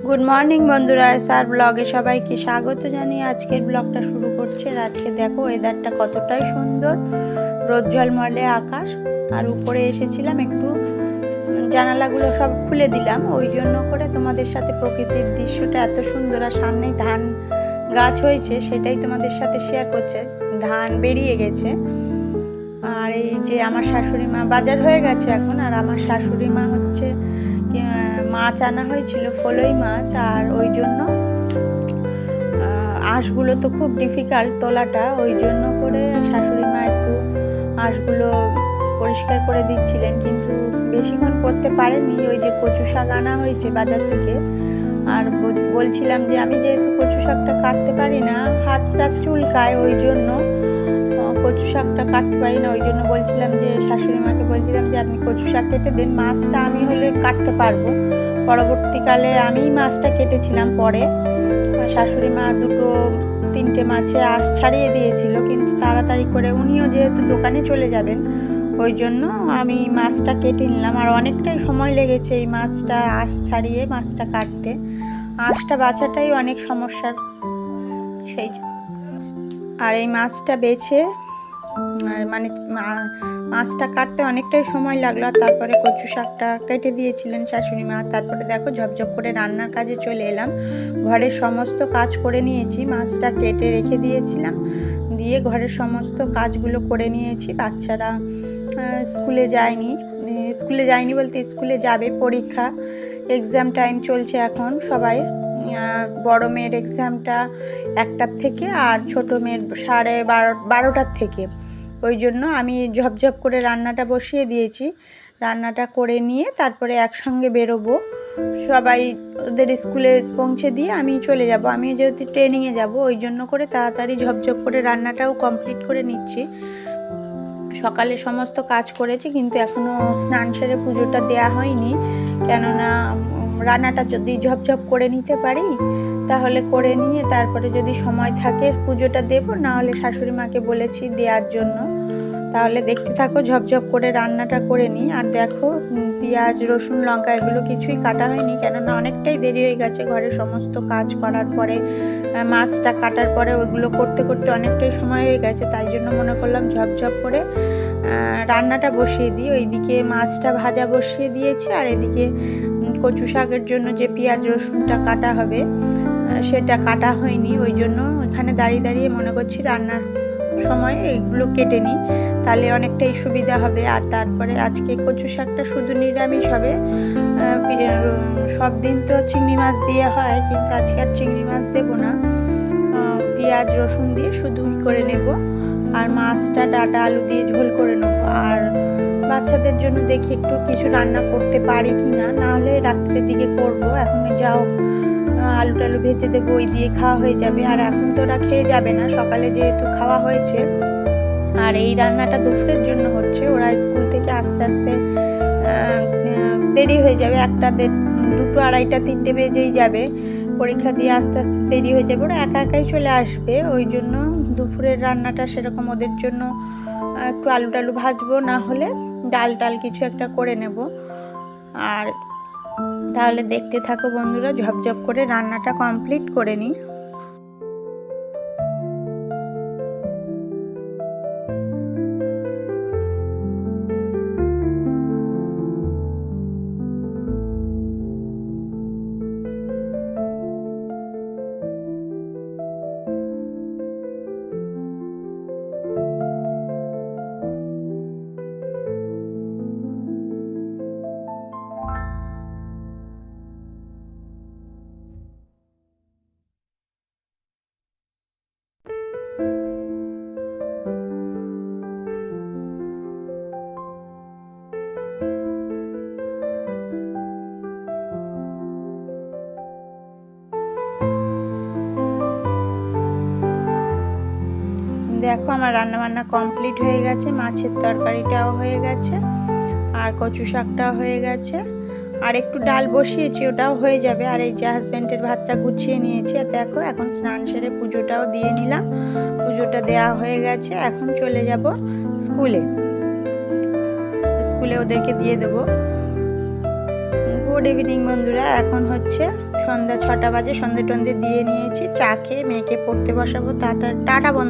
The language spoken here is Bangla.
গুড মর্নিং বন্ধুরা, স্যার ব্লগে সবাইকে স্বাগত জানিয়ে আজকের ব্লগটা শুরু করছে। আর আজকে দেখো ওয়েদারটা কতটাই সুন্দর, রোদ ঝলমলে আকাশ। আর উপরে এসেছিলাম, একটু জানালাগুলো সব খুলে দিলাম ওই জন্য করে, তোমাদের সাথে প্রকৃতির দৃশ্যটা এত সুন্দর। আর সামনেই ধান গাছ হয়েছে, সেটাই তোমাদের সাথে শেয়ার করছে। ধান বেরিয়ে গেছে। আর এই যে আমার শাশুড়ি মা, বাজার হয়ে গেছে এখন, আর আমার শাশুড়ি মা হচ্ছে মাছ আনা হয়েছিল, ফলই মাছ। আর ওই জন্য আঁশগুলো তো খুব ডিফিকাল্ট তোলাটা, ওই জন্য করে শাশুড়ি মা একটু আঁশগুলো পরিষ্কার করে দিচ্ছিলেন, কিন্তু বেশিক্ষণ করতে পারেনি। ওই যে কচু শাক আনা হয়েছে বাজার থেকে, আর বলছিলাম যে আমি যেহেতু কচু শাকটা কাটতে পারি না, হাতটা চুলকায়, ওই জন্য কচু শাকটা কাটতে পারি না। ওই জন্য বলছিলাম যে শাশুড়ি মাকে বলছিলাম যে আপনি কচু শাক কেটে দেন, মাছটা আমি হলে কাটতে পারবো। পরবর্তীকালে আমিই মাছটা কেটেছিলাম। পরে শাশুড়ি মা দুটো তিনটে মাছে আঁশ ছাড়িয়ে দিয়েছিল, কিন্তু তাড়াতাড়ি করে উনিও যেহেতু দোকানে চলে যাবেন, ওই জন্য আমি মাছটা কেটে নিলাম। আর অনেকটাই সময় লেগেছে এই মাছটা আঁশ ছাড়িয়ে মাছটা কাটতে। আঁশটা বাছাটাই অনেক সমস্যার সেই। আর এই মাছটা বেছে মানে মাছটা কাটতে অনেকটাই সময় লাগলো। আর তারপরে কচু শাকটা কেটে দিয়েছিলেন শাশুড়ি মা। তারপরে দেখো ঝপঝপ করে রান্নার কাজে চলে এলাম। ঘরের সমস্ত কাজ করে নিয়েছি, মাছটা কেটে রেখে দিয়েছিলাম, দিয়ে ঘরের সমস্ত কাজগুলো করে নিয়েছি। বাচ্চারা স্কুলে যায়নি বলতে স্কুলে যাবে, পরীক্ষা এক্সাম টাইম চলছে এখন সবাই। বড় মেয়ের এক্সামটা 1টার থেকে, আর ছোটো মেয়ের 12টার থেকে। ওই জন্য আমি ঝপঝপ করে রান্নাটা বসিয়ে দিয়েছি। রান্নাটা করে নিয়ে তারপরে একসঙ্গে বেরোবো, সবাই ওদের স্কুলে পৌঁছে দিয়ে আমি চলে যাব। আমি যেহেতু ট্রেনিংয়ে যাব, ওই জন্য করে তাড়াতাড়ি ঝপঝপ করে রান্নাটাও কমপ্লিট করে নিচ্ছি। সকালে সমস্ত কাজ করেছি, কিন্তু এখনও স্নান সেরে পুজোটা দেওয়া হয়নি। কেননা রান্নাটা যদি ঝপঝপ করে নিতে পারি, তাহলে করে নিয়ে তারপরে যদি সময় থাকে পুজোটা দেব, না হলে শাশুড়ি মাকে বলেছি দেওয়ার জন্য। তাহলে দেখতে থাকো, ঝপঝপ করে রান্নাটা করে নিই। আর দেখো পেঁয়াজ রসুন লঙ্কা এগুলো কিছুই কাটা হয়নি, কেননা অনেকটাই দেরি হয়ে গেছে। ঘরের সমস্ত কাজ করার পরে, মাছটা কাটার পরে ওইগুলো করতে করতে অনেকটাই সময় হয়ে গেছে। তাই জন্য মনে করলাম ঝপঝপ করে রান্নাটা বসিয়ে দিই। ওইদিকে মাছটা ভাজা বসিয়ে দিয়েছি, আর এদিকে কচু শাকের জন্য যে পেঁয়াজ রসুনটা কাটা হবে সেটা কাটা হয়নি। ওই জন্য এখানে দাঁড়িয়ে দাঁড়িয়ে মনে করছি রান্নার সময় এইগুলো কেটে নিই, তাহলে অনেকটাই সুবিধা হবে। আর তারপরে আজকে কচু শাকটা শুধু নিরামিষ হবে। সব দিন তো চিংড়ি মাছ দিয়ে হয়, কিন্তু আজকে আর চিংড়ি মাছ দেবো না, পেঁয়াজ রসুন দিয়ে শুধু করে নেব। আর মাছটা ডাঁটা আলু দিয়ে ঝোল করে নেব। আর বাচ্চাদের জন্য দেখি একটু কিছু রান্না করতে পারি কি না, নাহলে রাত্রের দিকে করব। এখনই যাও আলু টালু ভেজে দেবো, ওই দিয়ে খাওয়া হয়ে যাবে। আর এখন তো ওরা খেয়ে যাবে না, সকালে যেহেতু খাওয়া হয়েছে। আর এই রান্নাটা দুপুরের জন্য হচ্ছে, ওরা স্কুল থেকে আস্তে আস্তে দেরি হয়ে যাবে, 1টা 2টো 2:30 3টে বেজেই যাবে। পরীক্ষা দিয়ে আস্তে আস্তে দেরি হয়ে যাবে, ওরা একা একাই চলে আসবে। ওই জন্য দুপুরের রান্নাটা সেরকম ওদের জন্য একটু আলু টালু ভাজবো, না হলে ডাল টাল কিছু একটা করে নেব। আর তাহলে দেখতে থাকো বন্ধুরা, ঝপঝপ করে রান্নাটা কমপ্লিট করে নিই। দেখো আমার রান্নাবান্না কমপ্লিট হয়ে গেছে, মাছের তরকারিটাও হয়ে গেছে, আর কচু শাকটাও হয়ে গেছে, আর একটু ডাল বসিয়েছি, ওটাও হয়ে যাবে। আর এই যে হাজব্যান্ডের ভাতটা গুছিয়ে নিয়েছি। আর দেখো এখন স্নান সেরে পুজোটাও দিয়ে নিলাম, পুজোটা দেওয়া হয়ে গেছে। এখন চলে যাব স্কুলে ওদেরকে দিয়ে দেবো। গুড ইভিনিং বন্ধুরা, এখন হচ্ছে সন্ধ্যা 6টা বাজে। সন্ধ্যে টন্ধে দিয়ে নিয়েছি, চা খেয়ে মেয়েকে পড়তে বসাবো। টাটা বন্ধু।